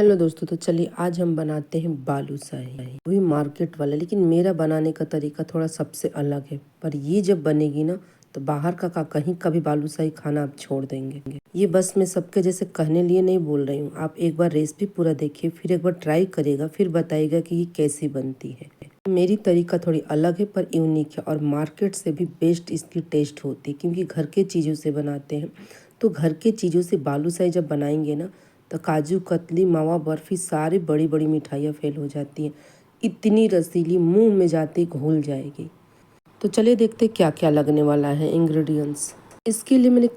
Hello दोस्तों, तो चलिए आज हम बनाते हैं बालूशाही। वही मार्केट वाला, लेकिन मेरा बनाने का तरीका थोड़ा सबसे अलग है। पर ये जब बनेगी ना तो बाहर का कहीं का भी बालूशाही खाना आप छोड़ देंगे। ये बस मैं सबके जैसे कहने लिए नहीं बोल रही हूँ। आप एक बार रेसिपी पूरा देखिए, फिर एक बार ट्राई करिएगा, फिर बताइएगा कि ये कैसी बनती है। मेरी तरीका थोड़ी अलग है पर यूनिक है, और मार्केट से भी बेस्ट इसकी टेस्ट होती है, क्योंकि घर के चीज़ों से बनाते हैं। तो घर के चीज़ों से बालूशाही जब बनाएंगे ना तो काजू कतली, मावा बर्फी, सारी बड़ी बड़ी मिठाइयाँ फेल हो जाती हैं। इतनी रसीली, मुंह में जाते ही घुल जाएगी। तो चलिए देखते क्या क्या लगने वाला है इंग्रेडिएंट्स। इसके लिए मैंने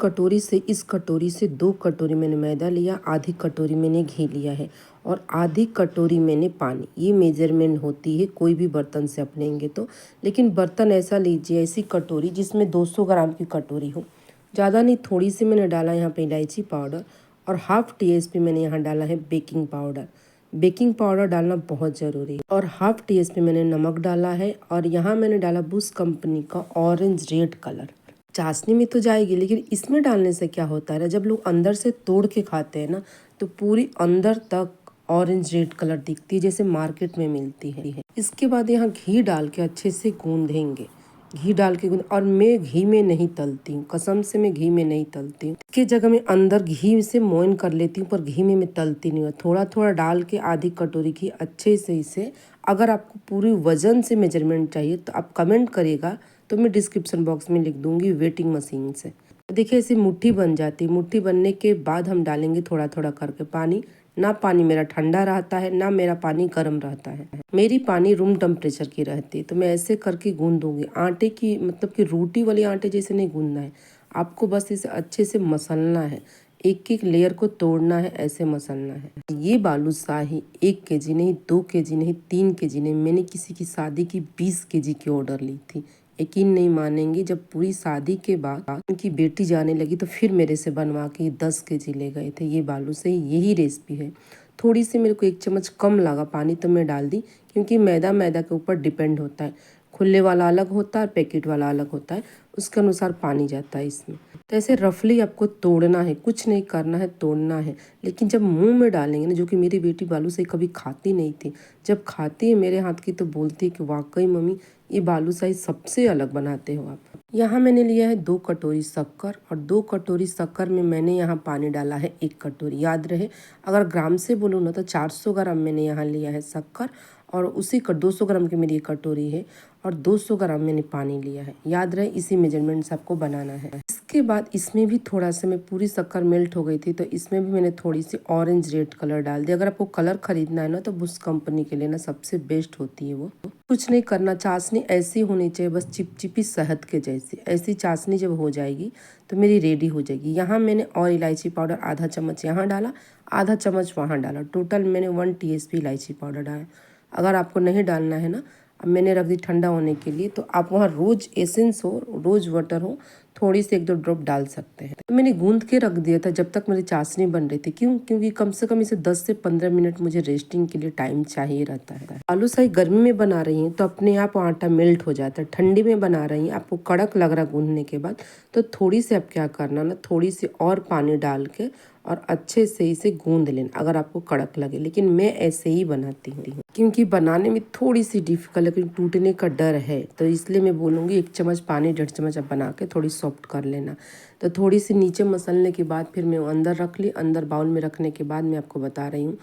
इस कटोरी से 2 कटोरी मैंने मैदा लिया, आधी कटोरी मैंने घी लिया है, और आधी कटोरी मैंने पानी। ये मेजरमेंट होती है कोई भी बर्तन से आप लेंगे तो। लेकिन बर्तन ऐसा लीजिए, ऐसी कटोरी जिसमें 200 ग्राम की कटोरी हो। ज़्यादा नहीं, थोड़ी सी मैंने डाला यहाँ पे इलायची पाउडर, और हाफ टीस्पून मैंने यहाँ डाला है बेकिंग पाउडर। बेकिंग पाउडर डालना बहुत ज़रूरी है। और हाफ टीस्पून मैंने नमक डाला है, और यहाँ मैंने डाला बुश कंपनी का ऑरेंज रेड कलर। चाशनी में तो जाएगी, लेकिन इसमें डालने से क्या होता है ना, जब लोग अंदर से तोड़ के खाते हैं ना तो पूरी अंदर तक ऑरेंज रेड कलर दिखती है, जैसे मार्केट में मिलती है। इसके बाद यहाँ घी डाल के अच्छे से गूंदेंगे। घी डाल के और मैं घी में नहीं तलती हूँ, कसम से मैं घी में नहीं तलती हूँ। इसके जगह मैं अंदर घी से मोइन कर लेती हूँ, पर घी में मैं तलती नहीं हूँ। थोड़ा थोड़ा डाल के आधी कटोरी घी अच्छे से इसे, अगर आपको पूरी वजन से मेजरमेंट चाहिए तो आप कमेंट करिएगा, तो मैं डिस्क्रिप्शन बॉक्स में लिख दूंगी वेटिंग मशीन से। देखिए ऐसी मुट्ठी बन जाती है। मुट्ठी बनने के बाद हम डालेंगे थोड़ा थोड़ा करके पानी। ना पानी मेरा ठंडा रहता है, ना मेरा पानी गर्म रहता है। मेरी पानी रूम टेम्परेचर की रहती है। तो मैं ऐसे करके गूंदूंगी। आटे की मतलब कि रोटी वाले आटे जैसे नहीं गूंदना है आपको, बस इसे अच्छे से मसलना है। एक एक लेयर को तोड़ना है, ऐसे मसलना है। ये बालूशाही 1 केजी नहीं, 2 केजी नहीं, 3 केजी नहीं, मैंने किसी की शादी की 20 केजी की ऑर्डर ली थी। यकीन नहीं मानेंगे, जब पूरी शादी के बाद उनकी बेटी जाने लगी तो फिर मेरे से बनवा के 10 केजी ले गए थे। ये बालूशाही यही रेसिपी है। थोड़ी सी मेरे को 1 चम्मच कम लगा पानी, तो मैं डाल दी, क्योंकि मैदा मैदा के ऊपर डिपेंड होता है। खुले वाला अलग होता है, पैकेट वाला अलग होता है, उसके अनुसार पानी जाता है इसमें। तो ऐसे रफली आपको तोड़ना है, कुछ नहीं करना है, तोड़ना है। लेकिन जब मुंह में डालेंगे ना, जो कि मेरी बेटी बालूशाही कभी खाती नहीं थी, जब खाती है मेरे हाथ की तो बोलती है कि वाकई मम्मी ये बालूशाही सबसे अलग बनाते हो आप। यहाँ मैंने लिया है 2 कटोरी शक्कर, और 2 कटोरी शक्कर में मैंने यहाँ पानी डाला है 1 कटोरी। याद रहे, अगर ग्राम से बोलूँ ना तो 400 ग्राम मैंने यहाँ लिया है शक्कर, और उसी का 200 ग्राम की मेरी 1 कटोरी है, और 200 ग्राम मैंने पानी लिया है। याद रहे, इसी मेजरमेंट से आपको बनाना है। इसके बाद इसमें भी थोड़ा सा, मैं पूरी शक्कर मेल्ट हो गई थी तो इसमें भी मैंने थोड़ी सी ऑरेंज रेड कलर डाल दिया। अगर आपको कलर खरीदना है ना तो बुश कंपनी के लिए ना सबसे बेस्ट होती है वो। कुछ नहीं करना, चाशनी ऐसी होनी चाहिए, बस चिपचिपी शहद के जैसी। ऐसी चाशनी जब हो जाएगी तो मेरी रेडी हो जाएगी। यहाँ मैंने और इलायची पाउडर आधा चम्मच यहाँ डाला, आधा चम्मच वहाँ डाला। टोटल मैंने 1 टीस्पून इलायची पाउडर डाला। अगर आपको नहीं डालना है ना, अब मैंने रख दी ठंडा होने के लिए, तो आप वहाँ रोज एसेंस हो, रोज वाटर हो, थोड़ी सी 1-2 ड्रॉप डाल सकते हैं। तो मैंने गूंद के रख दिया था जब तक मेरी चाशनी बन रही थी। क्योंकि कम से कम इसे 10 से 15 मिनट मुझे रेस्टिंग के लिए टाइम चाहिए रहता है। बालूशाही गर्मी में बना रही हैं तो अपने आप आटा मेल्ट हो जाता है। ठंडी में बना रही हैं, आपको कड़क लग रहा गूंदने के बाद, तो थोड़ी सी आप क्या करना ना, थोड़ी सी और पानी डाल के और अच्छे से इसे गूंद लेना, अगर आपको कड़क लगे। लेकिन मैं ऐसे ही बनाती हूँ, क्योंकि बनाने में थोड़ी सी डिफिकल्ट, लेकिन टूटने का डर है, तो इसलिए मैं बोलूँगी 1 चम्मच पानी, 1.5 चम्मच आप बना के थोड़ी सॉफ्ट कर लेना। तो थोड़ी सी नीचे मसलने के बाद फिर मैं अंदर रख ली। अंदर बाउल में रखने के बाद मैं आपको बता रही हूँ,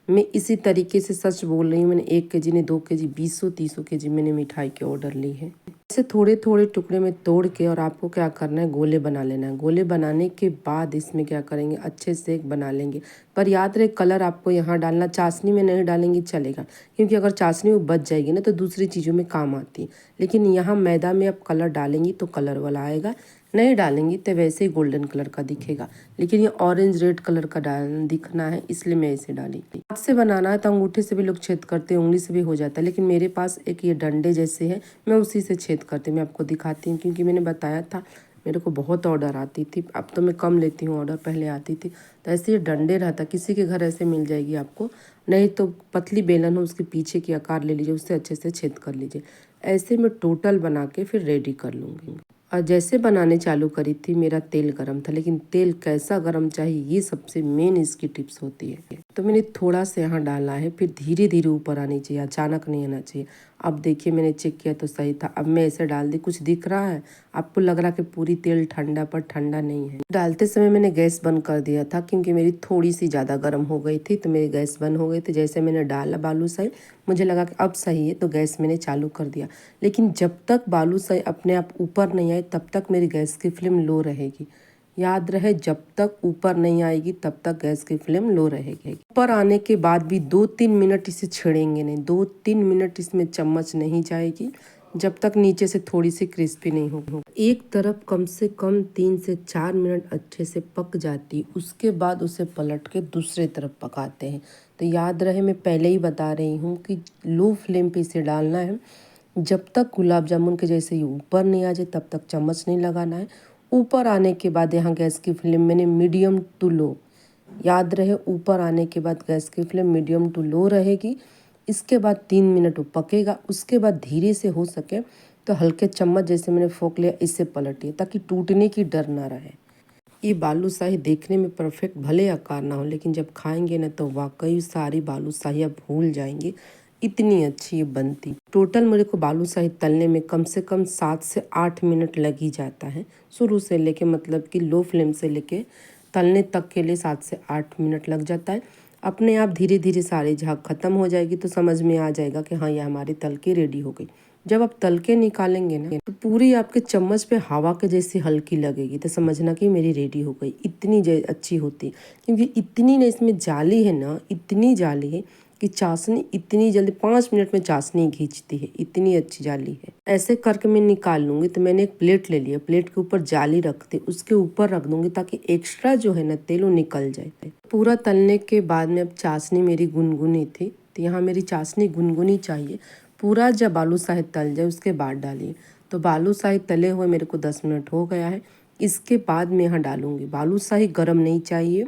मैं इसी तरीके से सच बोल रही हूँ। मैंने 1 केजी नहीं, 2 केजी, 200-300 केजी मैंने मिठाई के ऑर्डर ली है। इसे थोड़े थोड़े टुकड़े में तोड़ के, और आपको क्या करना है, गोले बना लेना है। गोले बनाने के बाद इसमें क्या करेंगे, अच्छे से एक बना लेंगे। पर याद रहे, कलर आपको यहाँ डालना, चाशनी में नहीं डालेंगे चलेगा, क्योंकि अगर चाशनी वो बच जाएगी ना तो दूसरी चीज़ों में काम आती है। लेकिन यहाँ मैदा में आप कलर डालेंगी तो कलर वाला आएगा, नहीं डालेंगी तो वैसे ही गोल्डन कलर का दिखेगा। लेकिन ये ऑरेंज रेड कलर का दिखना है, इसलिए मैं इसे डाली। हाथ से बनाना है तो अंगूठे से भी लोग छेद करते हैं, उंगली से भी हो जाता है, लेकिन मेरे पास एक ये डंडे जैसे है, मैं उसी से छेद करती हूँ। मैं आपको दिखाती हूँ, क्योंकि मैंने बताया था मेरे को बहुत ऑर्डर आती थी। अब तो मैं कम लेती हूँ ऑर्डर, पहले आती थी। तो ऐसे ये डंडे रहता, किसी के घर ऐसे मिल जाएगी आपको, नहीं तो पतली बेलन हो, उसके पीछे की आकार ले लीजिए, उससे अच्छे से छेद कर लीजिए। ऐसे मैं टोटल बना के फिर रेडी कर लूँगी। और जैसे बनाने चालू करी थी मेरा तेल गरम था, लेकिन तेल कैसा गरम चाहिए ये सबसे मेन इसकी टिप्स होती है। तो मैंने थोड़ा सा यहाँ डाला है, फिर धीरे धीरे ऊपर आनी चाहिए, अचानक नहीं आना चाहिए। अब देखिए मैंने चेक किया तो सही था। अब मैं ऐसे डाल दी, कुछ दिख रहा है आपको, लग रहा कि पूरी तेल ठंडा, पर ठंडा नहीं है। डालते समय मैंने गैस बंद कर दिया था क्योंकि मेरी थोड़ी सी ज़्यादा गर्म हो गई थी, तो मेरी गैस बंद हो गई थी। जैसे मैंने डाला बालूशाही, मुझे लगा कि अब सही है, तो गैस मैंने चालू कर दिया। लेकिन जब तक बालूशाही अपने आप ऊपर नहीं आए तब तक मेरी गैस की फ्लेम लो रहेगी। याद रहे, जब तक ऊपर नहीं आएगी तब तक गैस की फ्लेम लो रहेगी। ऊपर आने के बाद भी 2-3 मिनट इसे छेड़ेंगे नहीं, 2-3 मिनट इसमें चम्मच नहीं जाएगी जब तक नीचे से थोड़ी सी क्रिस्पी नहीं हो। एक तरफ कम से कम 3 से 4 मिनट अच्छे से पक जाती, उसके बाद उसे पलट के दूसरे तरफ पकाते हैं। तो याद रहे, मैं पहले ही बता रही हूँ कि लो फ्लेम पे इसे डालना है। जब तक गुलाब जामुन के जैसे ही ऊपर नहीं आ जाए तब तक चम्मच नहीं लगाना है। ऊपर आने के बाद यहाँ गैस की फ्लेम मैंने मीडियम टू लो, याद रहे ऊपर आने के बाद गैस की फ्लेम मीडियम टू लो रहेगी। इसके बाद 3 मिनट वो पकेगा। उसके बाद धीरे से हो सके तो हल्के चम्मच जैसे मैंने फोक लिया इससे पलटिए, ताकि टूटने की डर ना रहे। ये बालूशाही देखने में परफेक्ट भले आकार ना हो, लेकिन जब खाएंगे ना तो वाकई सारी बालूशाही आप भूल जाएंगे, इतनी अच्छी ये बनती। टोटल मेरे को बालूशाही तलने में कम से कम 7 से 8 मिनट लग ही जाता है। शुरू से लेके, मतलब कि लो फ्लेम से लेके तलने तक के लिए 7 से 8 मिनट लग जाता है। अपने आप धीरे धीरे सारी झाग खत्म हो जाएगी तो समझ में आ जाएगा कि हाँ ये हमारी तल के रेडी हो गई। जब आप तल के निकालेंगे ना तो पूरी आपके चम्मच पे हवा के जैसी हल्की लगेगी, तो समझना कि मेरी रेडी हो गई। इतनी अच्छी होती है क्योंकि इतनी ना इसमें जाली है ना, इतनी जाली है कि चाशनी इतनी जल्दी 5 मिनट में चाशनी खींचती है, इतनी अच्छी जाली है। ऐसे करके मैं निकाल लूँगी। तो मैंने एक प्लेट ले लिया, प्लेट के ऊपर जाली रखते उसके ऊपर रख दूँगी ताकि एक्स्ट्रा जो है ना तेल वो निकल जाए। पूरा तलने के बाद में अब चाशनी मेरी गुनगुनी थी, तो यहाँ मेरी चाशनी गुनगुनी चाहिए। पूरा जब बालूशाही तल जाए उसके बाद डालिए। तो बालूशाही तले हुए मेरे को 10 मिनट हो गया है। इसके बाद मैं यहाँ डालूँगी। बालूशाही गर्म नहीं चाहिए,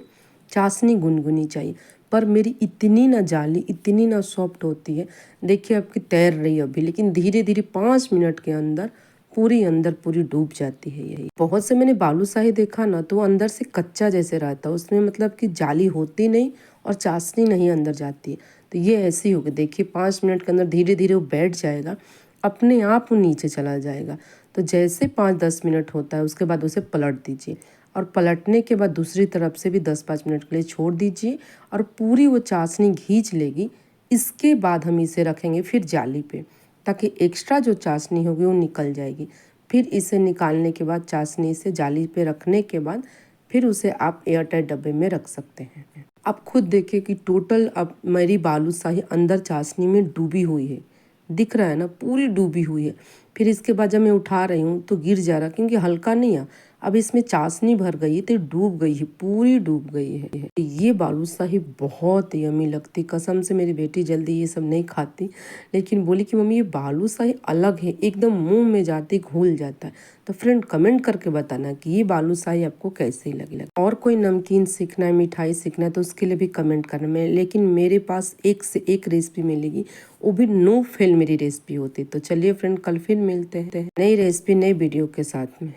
चाशनी गुनगुनी चाहिए। पर मेरी इतनी ना जाली, इतनी ना सॉफ्ट होती है, देखिए आपकी तैर रही है अभी, लेकिन धीरे धीरे 5 मिनट के अंदर पूरी डूब जाती है। यही बहुत से मैंने बालूशाही देखा ना तो अंदर से कच्चा जैसे रहता है, उसमें मतलब कि जाली होती नहीं और चाशनी नहीं अंदर जाती है। तो ये ऐसी होगी, देखिए 5 मिनट के अंदर धीरे धीरे वो बैठ जाएगा, अपने आप वो नीचे चला जाएगा। तो जैसे 5-10 मिनट होता है उसके बाद उसे पलट दीजिए, और पलटने के बाद दूसरी तरफ से भी 10-5 मिनट के लिए छोड़ दीजिए और पूरी वो चाशनी खींच लेगी। इसके बाद हम इसे रखेंगे फिर जाली पे, ताकि एक्स्ट्रा जो चाशनी होगी वो निकल जाएगी। फिर इसे निकालने के बाद चाशनी से जाली पे रखने के बाद फिर उसे आप एयरटाइट डब्बे में रख सकते हैं। आप खुद देखिए कि टोटल अब मेरी बालूशाही अंदर चाशनी में डूबी हुई है, दिख रहा है ना, पूरी डूबी हुई है। फिर इसके बाद जब मैं उठा रही हूँ तो गिर जा रहा, क्योंकि हल्का नहीं है, अब इसमें चाशनी भर गई है तो डूब गई है, पूरी डूब गई है। ये बालूशाही बहुत यम्मी लगती, कसम से मेरी बेटी जल्दी ये सब नहीं खाती, लेकिन बोली कि मम्मी ये बालूशाही अलग है, एकदम मुंह में जाती घुल जाता है। तो फ्रेंड कमेंट करके बताना कि ये बालूशाही आपको कैसी लगी। और कोई नमकीन सीखना है, मिठाई सीखना है तो उसके लिए भी कमेंट करना में, लेकिन मेरे पास एक से एक रेसिपी मिलेगी, वो भी नो फेल मेरी रेसिपी होती। तो चलिए फ्रेंड, कल फिर मिलते हैं नई रेसिपी नई वीडियो के साथ में।